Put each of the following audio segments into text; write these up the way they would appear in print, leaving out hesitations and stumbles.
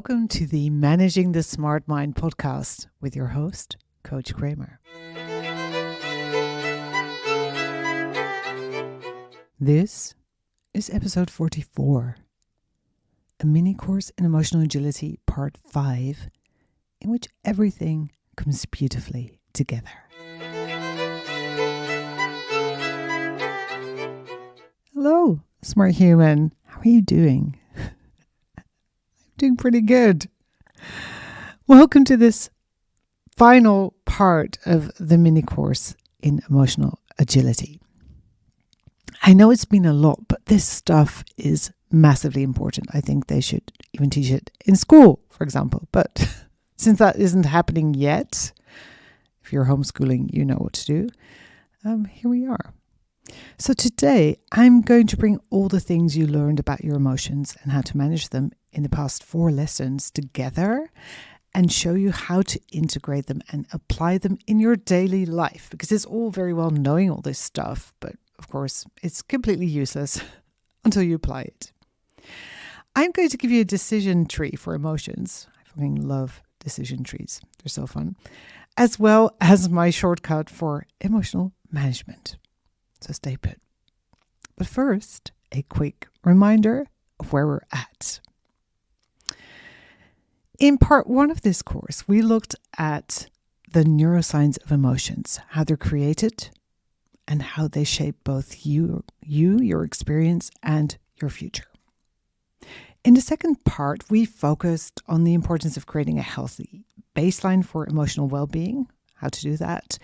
Welcome to the Managing the Smart Mind podcast with your host, Coach Kramer. This is episode 44, a mini course in emotional agility, part 5, in which everything comes beautifully together. Hello, smart human. How are you doing? Doing pretty good. Welcome to this final part of the mini course in emotional agility. I know it's been a lot, but this stuff is massively important. I think they should even teach it in school, for example. But since that isn't happening yet, if you're homeschooling, you know what to do. Here we are. So today, I'm going to bring all the things you learned about your emotions and how to manage them in the past 4 lessons together and show you how to integrate them and apply them in your daily life. Because it's all very well knowing all this stuff, but of course, it's completely useless until you apply it. I'm going to give you a decision tree for emotions. I fucking love decision trees. They're so fun. As well as my shortcut for emotional management. So stay put. But first, a quick reminder of where we're at. In part 1 of this course, we looked at the neuroscience of emotions, how they're created, and how they shape both you, your experience, and your future. In the second part, we focused on the importance of creating a healthy baseline for emotional well-being, how to do that,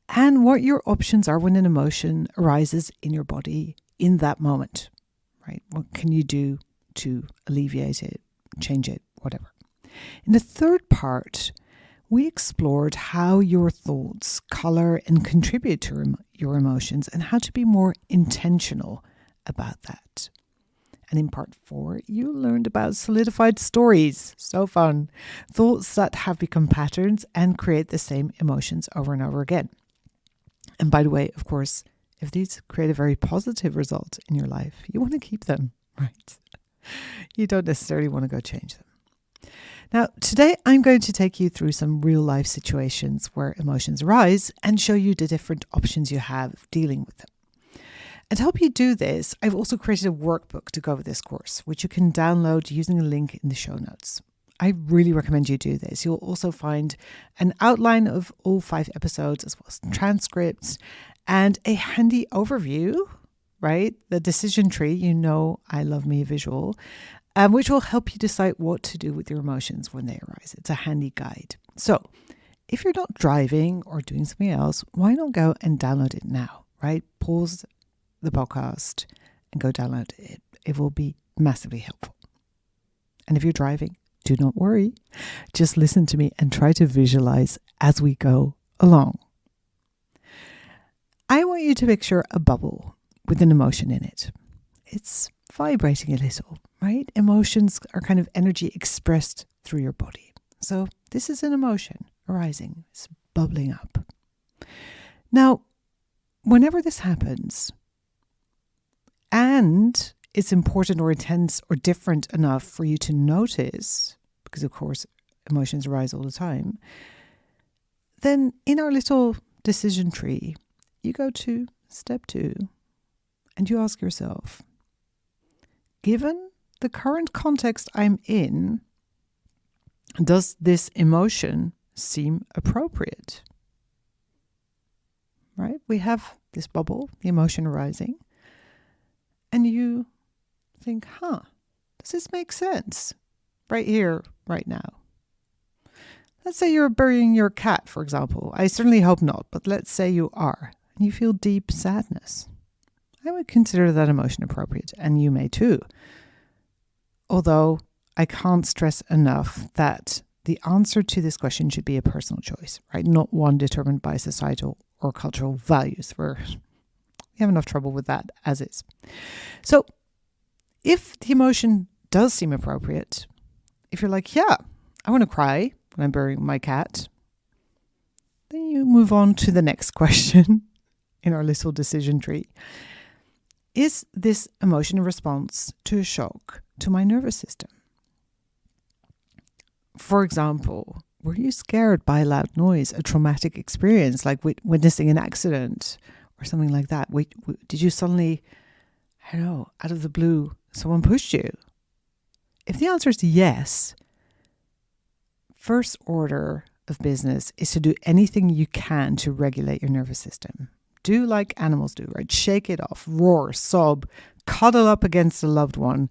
and what your options are when an emotion arises in your body in that moment, right? What can you do to alleviate it, change it, whatever. In the third part, we explored how your thoughts color and contribute to your emotions and how to be more intentional about that. And in part 4, you learned about solidified stories. So fun. Thoughts that have become patterns and create the same emotions over and over again. And by the way, of course, if these create a very positive result in your life, you want to keep them, right? You don't necessarily want to go change them. Now, today I'm going to take you through some real life situations where emotions arise and show you the different options you have of dealing with them. And to help you do this, I've also created a workbook to go with this course, which you can download using a link in the show notes. I really recommend you do this. You'll also find an outline of all 5 episodes, as well as transcripts and a handy overview, right? The decision tree, you know I love me a visual, which will help you decide what to do with your emotions when they arise. It's a handy guide. So if you're not driving or doing something else, why not go and download it now, right? Pause the podcast and go download it. It will be massively helpful. And if you're driving, do not worry. Just listen to me and try to visualize as we go along. I want you to picture a bubble with an emotion in it. It's vibrating a little, right? Emotions are kind of energy expressed through your body. So this is an emotion arising. It's bubbling up. Now, whenever this happens, and it's important or intense or different enough for you to notice, because of course emotions arise all the time, then in our little decision tree, you go to step 2 and you ask yourself, given the current context I'm in, does this emotion seem appropriate? Right? We have this bubble, the emotion arising. And you think, does this make sense? Right here, right now. Let's say you're burying your cat, for example. I certainly hope not, but let's say you are. And you feel deep sadness. I would consider that emotion appropriate, and you may too. Although I can't stress enough that the answer to this question should be a personal choice, right? Not one determined by societal or cultural values. We have enough trouble with that as is. So if the emotion does seem appropriate, if you're like, yeah, I want to cry when I'm burying my cat, then you move on to the next question in our little decision tree. Is this emotion a response to a shock to my nervous system? For example, were you scared by a loud noise, a traumatic experience, like witnessing an accident or something like that? Did you suddenly, I don't know, out of the blue, someone pushed you? If the answer is yes, first order of business is to do anything you can to regulate your nervous system. Do like animals do, right? Shake it off, roar, sob, cuddle up against a loved one,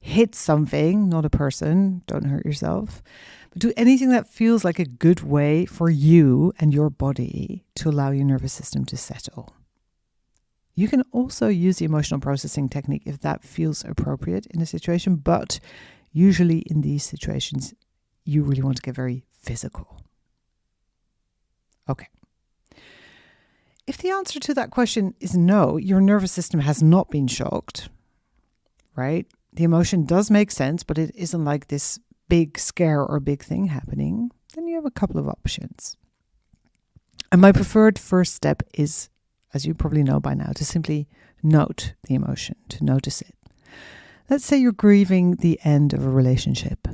hit something, not a person, don't hurt yourself. But do anything that feels like a good way for you and your body to allow your nervous system to settle. You can also use the emotional processing technique if that feels appropriate in a situation, but usually in these situations, you really want to get very physical. Okay. If the answer to that question is no, your nervous system has not been shocked, right? The emotion does make sense, but it isn't like this big scare or big thing happening. Then you have a couple of options. And my preferred first step is, as you probably know by now, to simply note the emotion, to notice it. Let's say you're grieving the end of a relationship.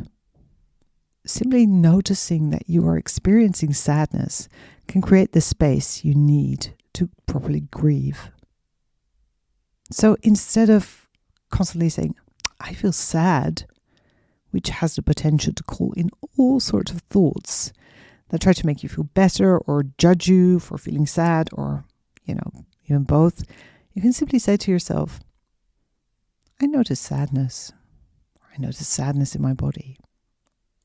Simply noticing that you are experiencing sadness can create the space you need to properly grieve. So instead of constantly saying, I feel sad, which has the potential to call in all sorts of thoughts that try to make you feel better or judge you for feeling sad or, even both, you can simply say to yourself, I notice sadness. I notice sadness in my body.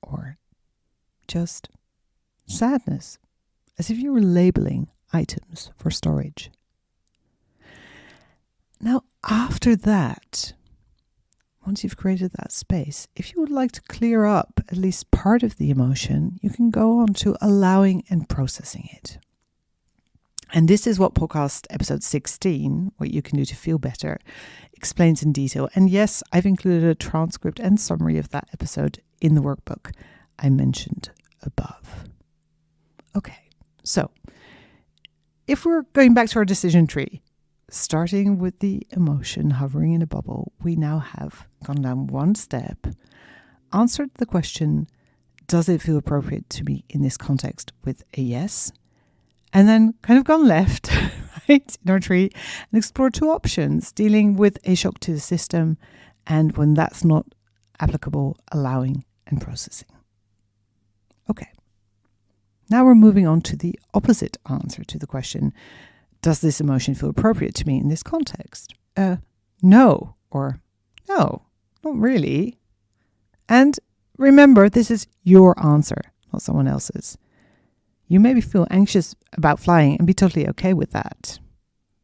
Or just sadness, as if you were labeling items for storage. Now, after that, once you've created that space, if you would like to clear up at least part of the emotion, you can go on to allowing and processing it. And this is what podcast episode 16, What You Can Do to Feel Better, explains in detail. And yes, I've included a transcript and summary of that episode in the workbook I mentioned above. Okay, so if we're going back to our decision tree, starting with the emotion hovering in a bubble, we now have gone down one step, answered the question, does it feel appropriate to me in this context, with a yes, and then kind of gone left, right, in our tree, and explored two options, dealing with a shock to the system, and when that's not applicable, allowing and processing. Okay. Now we're moving on to the opposite answer to the question, does this emotion feel appropriate to me in this context? No, or no, not really. And remember, this is your answer, not someone else's. You maybe feel anxious about flying and be totally okay with that.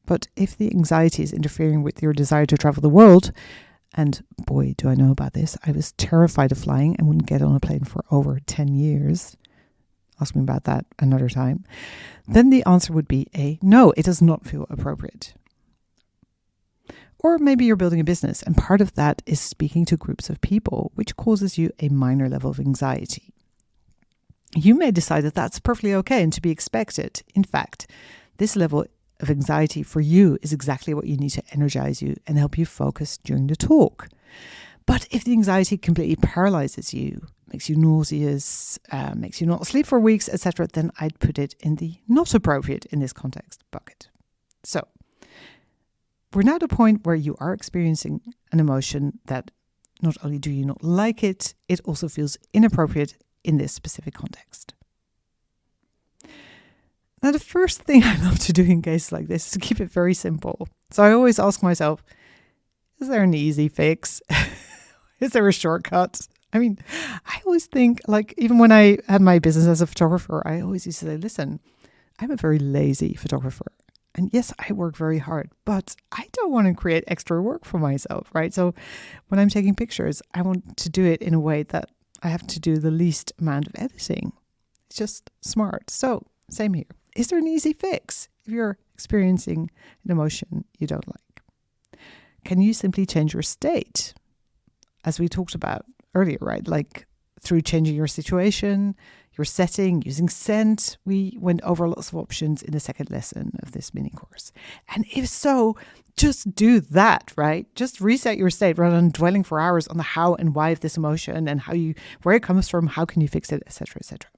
But if the anxiety is interfering with your desire to travel the world, and boy, do I know about this, I was terrified of flying and wouldn't get on a plane for over 10 years. Ask me about that another time. Then the answer would be a no, it does not feel appropriate. Or maybe you're building a business and part of that is speaking to groups of people, which causes you a minor level of anxiety. You may decide that that's perfectly okay and to be expected. In fact, this level of anxiety for you is exactly what you need to energize you and help you focus during the talk. But if the anxiety completely paralyzes you, makes you nauseous, makes you not sleep for weeks, etc., then I'd put it in the not appropriate in this context bucket. So we're now at a point where you are experiencing an emotion that not only do you not like it, it also feels inappropriate in this specific context. Now, the first thing I love to do in cases like this is to keep it very simple. So I always ask myself, is there an easy fix? Is there a shortcut? I mean, I always think, like, even when I had my business as a photographer, I always used to say, listen, I'm a very lazy photographer. And yes, I work very hard, but I don't want to create extra work for myself, right? So when I'm taking pictures, I want to do it in a way that I have to do the least amount of editing. It's just smart. So same here. Is there an easy fix if you're experiencing an emotion you don't like? Can you simply change your state? As we talked about earlier, right? Like through changing your situation, your setting, using scent. We went over lots of options in the second lesson of this mini course. And if so, just do that, right? Just reset your state rather than dwelling for hours on the how and why of this emotion and where it comes from, how can you fix it, etc., etc.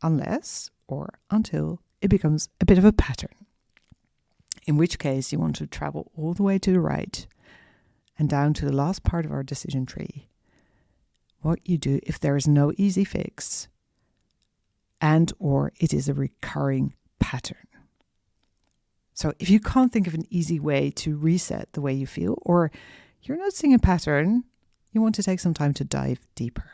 Unless or until it becomes a bit of a pattern. In which case you want to travel all the way to the right and down to the last part of our decision tree. What you do if there is no easy fix and or it is a recurring pattern. So if you can't think of an easy way to reset the way you feel, or you're noticing a pattern, you want to take some time to dive deeper.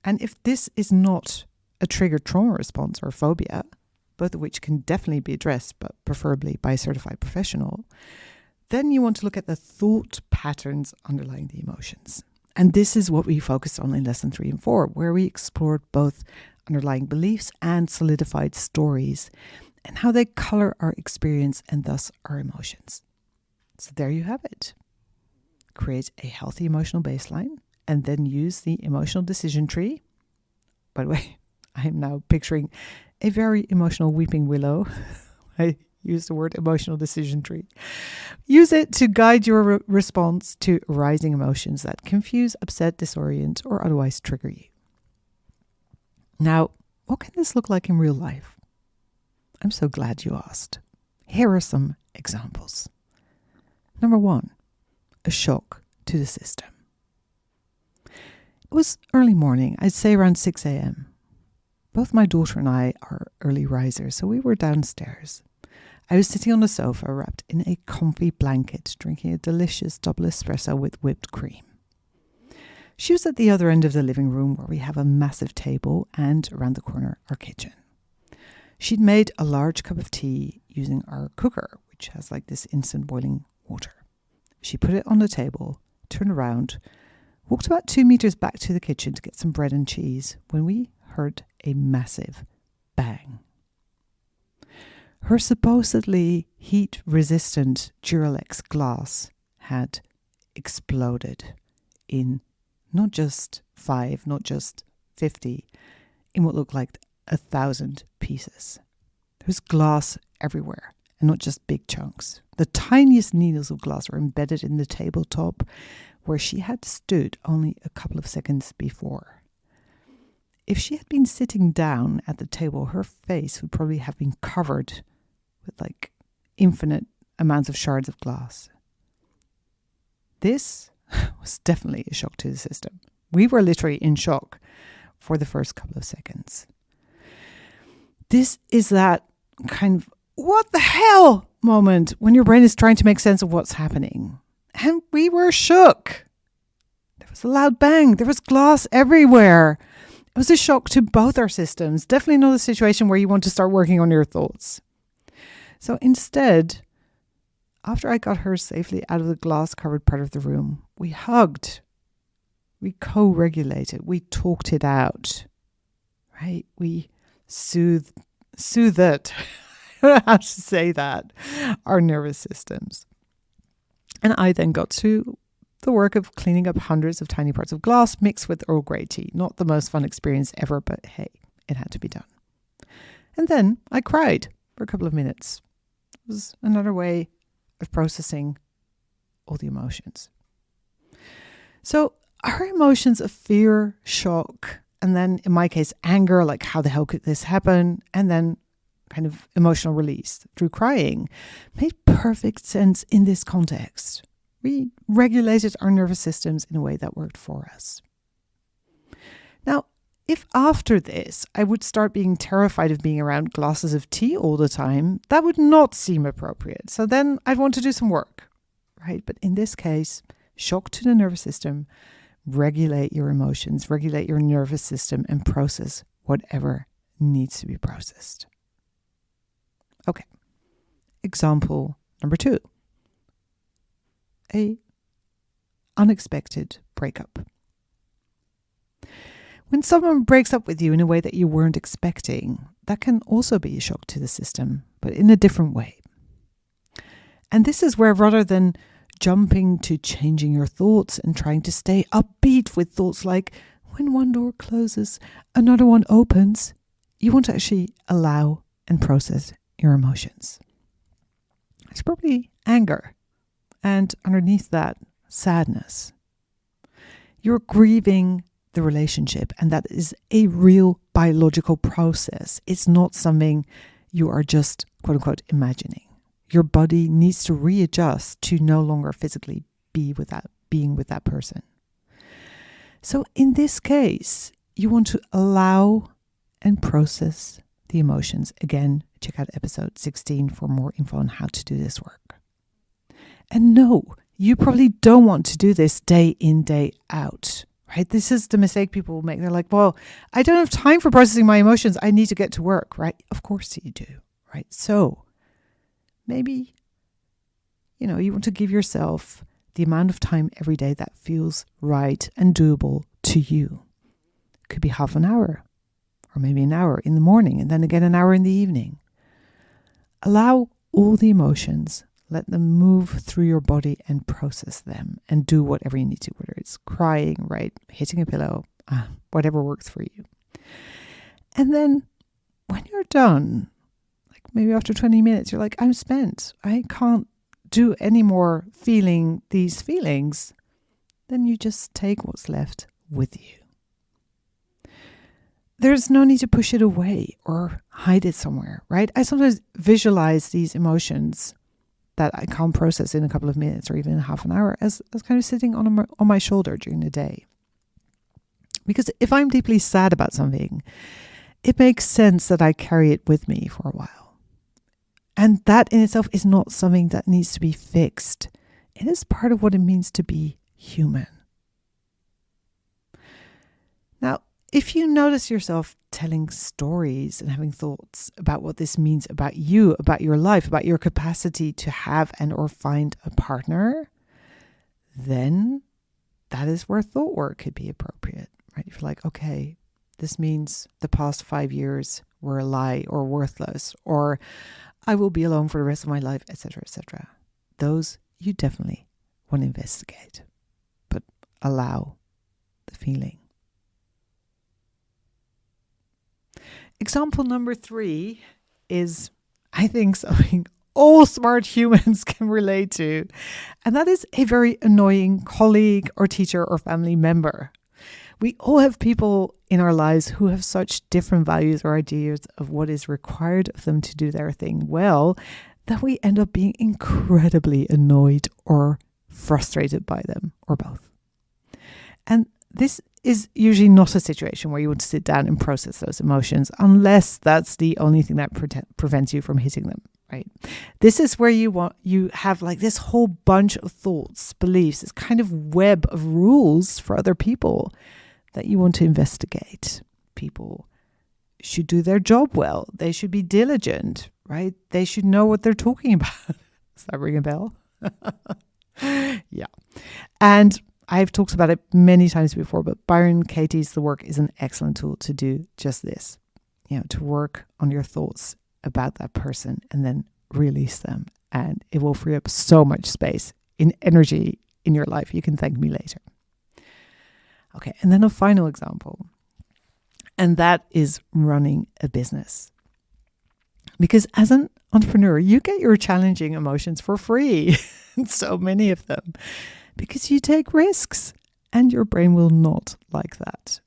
And if this is not a triggered trauma response or phobia, both of which can definitely be addressed, but preferably by a certified professional, then you want to look at the thought patterns underlying the emotions. And this is what we focused on in lesson 3 and 4, where we explored both underlying beliefs and solidified stories and how they color our experience and thus our emotions. So there you have it. Create a healthy emotional baseline and then use the emotional decision tree. By the way, I am now picturing a very emotional weeping willow. I use the word emotional decision tree. Use it to guide your response to rising emotions that confuse, upset, disorient, or otherwise trigger you. Now, what can this look like in real life? I'm so glad you asked. Here are some examples. Number 1, a shock to the system. It was early morning, I'd say around 6 a.m. Both my daughter and I are early risers, so we were downstairs. I was sitting on the sofa wrapped in a comfy blanket, drinking a delicious double espresso with whipped cream. She was at the other end of the living room where we have a massive table and around the corner our kitchen. She'd made a large cup of tea using our cooker, which has like this instant boiling water. She put it on the table, turned around, walked about 2 meters back to the kitchen to get some bread and cheese when we heard a massive bang. Her supposedly heat-resistant Duralex glass had exploded in not just 5, not just 50, in what looked like 1,000 pieces. There was glass everywhere, and not just big chunks. The tiniest needles of glass were embedded in the tabletop where she had stood only a couple of seconds before. If she had been sitting down at the table, her face would probably have been covered with like infinite amounts of shards of glass. This was definitely a shock to the system. We were literally in shock for the first couple of seconds. This is that kind of what the hell moment when your brain is trying to make sense of what's happening. And we were shook. There was a loud bang. There was glass everywhere. It was a shock to both our systems. Definitely not a situation where you want to start working on your thoughts. So instead, after I got her safely out of the glass-covered part of the room, we hugged. We co-regulated. We talked it out. Right? We soothed it. I don't know how to say that. Our nervous systems. And I then got to the work of cleaning up hundreds of tiny parts of glass mixed with Earl Grey tea. Not the most fun experience ever, but hey, it had to be done. And then I cried for a couple of minutes. It was another way of processing all the emotions. So our emotions of fear, shock, and then in my case, anger, like how the hell could this happen? And then kind of emotional release through crying made perfect sense in this context. We regulated our nervous systems in a way that worked for us. Now, if after this I would start being terrified of being around glasses of tea all the time, that would not seem appropriate. So then I'd want to do some work, right? But in this case, shock to the nervous system, regulate your emotions, regulate your nervous system, and process whatever needs to be processed. Okay. Example number 2. A unexpected breakup. When someone breaks up with you in a way that you weren't expecting, that can also be a shock to the system, but in a different way. And this is where, rather than jumping to changing your thoughts and trying to stay upbeat with thoughts like, when one door closes, another one opens. You want to actually allow and process your emotions. It's probably anger, and underneath that, sadness. You're grieving the relationship, and that is a real biological process. It's not something you are just, quote unquote, imagining. Your body needs to readjust to no longer physically being with that person. So in this case, you want to allow and process the emotions. Again, check out episode 16 for more info on how to do this work. And no, you probably don't want to do this day in, day out, right? This is the mistake people will make. They're like, well, I don't have time for processing my emotions. I need to get to work, right? Of course you do, right? So maybe, you want to give yourself the amount of time every day that feels right and doable to you. It could be half an hour or maybe an hour in the morning and then again an hour in the evening. Allow all the emotions, let them move through your body and process them and do whatever you need to, whether it's crying, right, hitting a pillow, whatever works for you. And then when you're done, like maybe after 20 minutes, you're like, I'm spent. I can't do any more feeling these feelings. Then you just take what's left with you. There's no need to push it away or hide it somewhere, right? I sometimes visualize these emotions that I can't process in a couple of minutes or even in half an hour as kind of sitting on my shoulder during the day. Because if I'm deeply sad about something, it makes sense that I carry it with me for a while. And that in itself is not something that needs to be fixed. It is part of what it means to be human. Now, if you notice yourself telling stories and having thoughts about what this means about you, about your life, about your capacity to have and or find a partner, then that is where thought work could be appropriate, right? If you're like, okay, this means the past 5 years were a lie or worthless, or I will be alone for the rest of my life, etc., etc. Those you definitely want to investigate, but allow the feeling. Example number 3 is, I think, something all smart humans can relate to. And that is a very annoying colleague or teacher or family member. We all have people in our lives who have such different values or ideas of what is required of them to do their thing well, that we end up being incredibly annoyed or frustrated by them, or both. And this is usually not a situation where you want to sit down and process those emotions, unless that's the only thing that prevents you from hitting them, right? This is where you have like this whole bunch of thoughts, beliefs, this kind of web of rules for other people that you want to investigate. People should do their job well. They should be diligent, right? They should know what they're talking about. Does that ring a bell? Yeah. And I've talked about it many times before, but Byron Katie's The Work is an excellent tool to do just this, to work on your thoughts about that person and then release them. And it will free up so much space in energy in your life. You can thank me later. Okay. And then a final example, and that is running a business. Because as an entrepreneur, you get your challenging emotions for free, and so many of them. Because you take risks and your brain will not like that.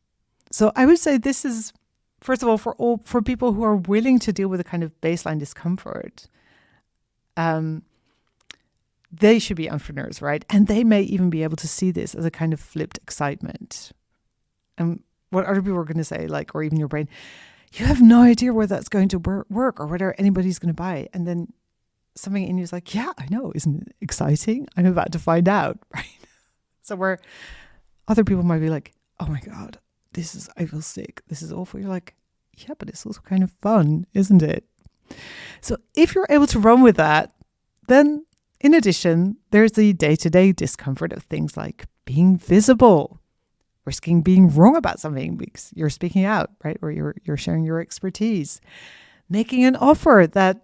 So I would say this is, first of all, for people who are willing to deal with a kind of baseline discomfort, they should be entrepreneurs, right? And they may even be able to see this as a kind of flipped excitement. And what other people are going to say, like, or even your brain, you have no idea whether that's going to work or whether anybody's going to buy it. And then something in you is like, yeah, I know. Isn't it exciting? I'm about to find out, right? So where other people might be like, oh my God, I feel sick. This is awful. You're like, yeah, but it's also kind of fun, isn't it? So if you're able to run with that, then in addition, there's the day-to-day discomfort of things like being visible, risking being wrong about something because you're speaking out, right? Or you're sharing your expertise, making an offer that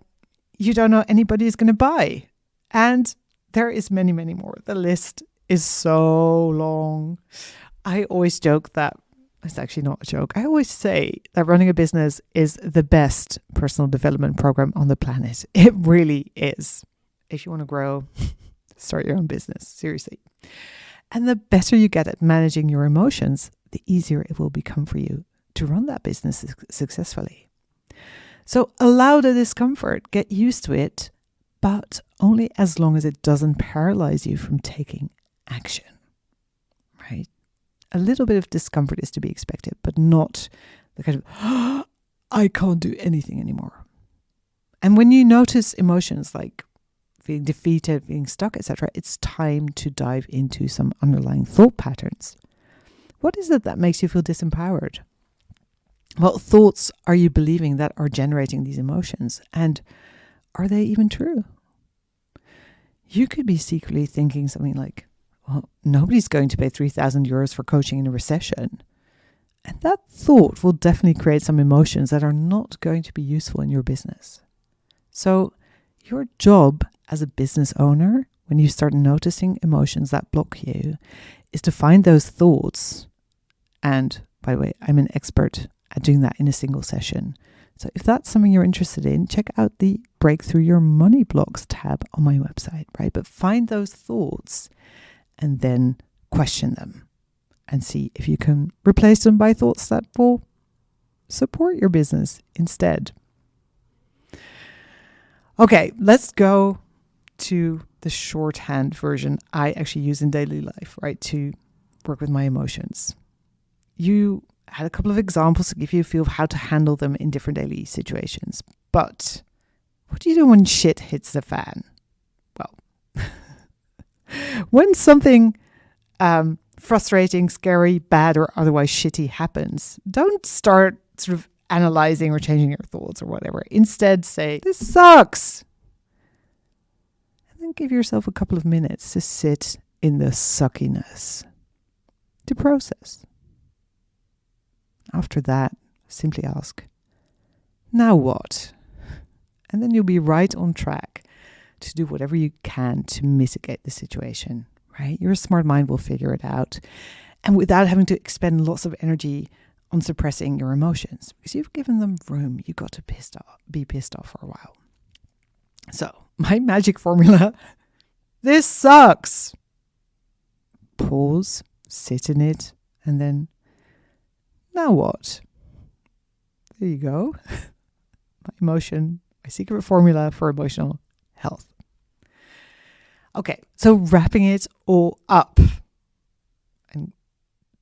you don't know anybody is going to buy. And there is many, many more. The list is so long. I always joke that It's actually not a joke. I always say that running a business is the best personal development program on the planet. It really is. If you want to grow, start your own business. Seriously. And the better you get at managing your emotions, the easier it will become for you to run that business successfully. So allow the discomfort, get used to it, but only as long as it doesn't paralyze you from taking action, right? A little bit of discomfort is to be expected, but not the kind of, I can't do anything anymore. And when you notice emotions like feeling defeated, being stuck, etc., it's time to dive into some underlying thought patterns. What is it that makes you feel disempowered? What thoughts are you believing that are generating these emotions? And are they even true? You could be secretly thinking something like, well, nobody's going to pay 3,000 euros for coaching in a recession. And that thought will definitely create some emotions that are not going to be useful in your business. So your job as a business owner, when you start noticing emotions that block you, is to find those thoughts. And by the way, I'm an expert at doing that in a single session. So if that's something you're interested in, check out the Breakthrough Your Money Blocks tab on my website, right? But find those thoughts and then question them and see if you can replace them by thoughts that will support your business instead. Okay, let's go to the shorthand version I actually use in daily life, right, to work with my emotions. You had a couple of examples to give you a feel of how to handle them in different daily situations. But what do you do when shit hits the fan? Well, when something frustrating, scary, bad, or otherwise shitty happens, don't start sort of analyzing or changing your thoughts or whatever. Instead, say, this sucks. And then give yourself a couple of minutes to sit in the suckiness, to process. After that, simply ask, now what? And then you'll be right on track to do whatever you can to mitigate the situation, right? Your smart mind will figure it out. And without having to expend lots of energy on suppressing your emotions, because you've given them room, you got to be pissed off for a while. So, my magic formula, this sucks. Pause, sit in it, and then, now what? There you go. My secret formula for emotional health. Okay, so wrapping it all up and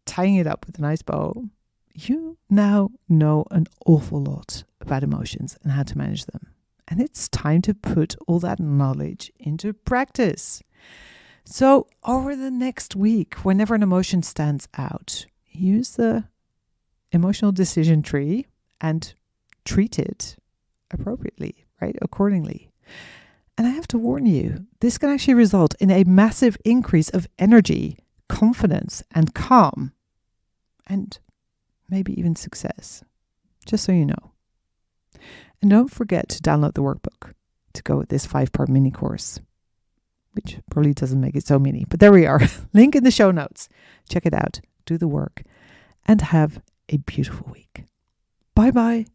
tying it up with a nice bow, you now know an awful lot about emotions and how to manage them. And it's time to put all that knowledge into practice. So over the next week, whenever an emotion stands out, use the emotional decision tree and treat it appropriately, right? Accordingly. And I have to warn you, this can actually result in a massive increase of energy, confidence, and calm, and maybe even success, just so you know. And don't forget to download the workbook to go with this 5-part mini course, which probably doesn't make it so mini, but there we are. Link in the show notes. Check it out, do the work, and have a beautiful week. Bye-bye.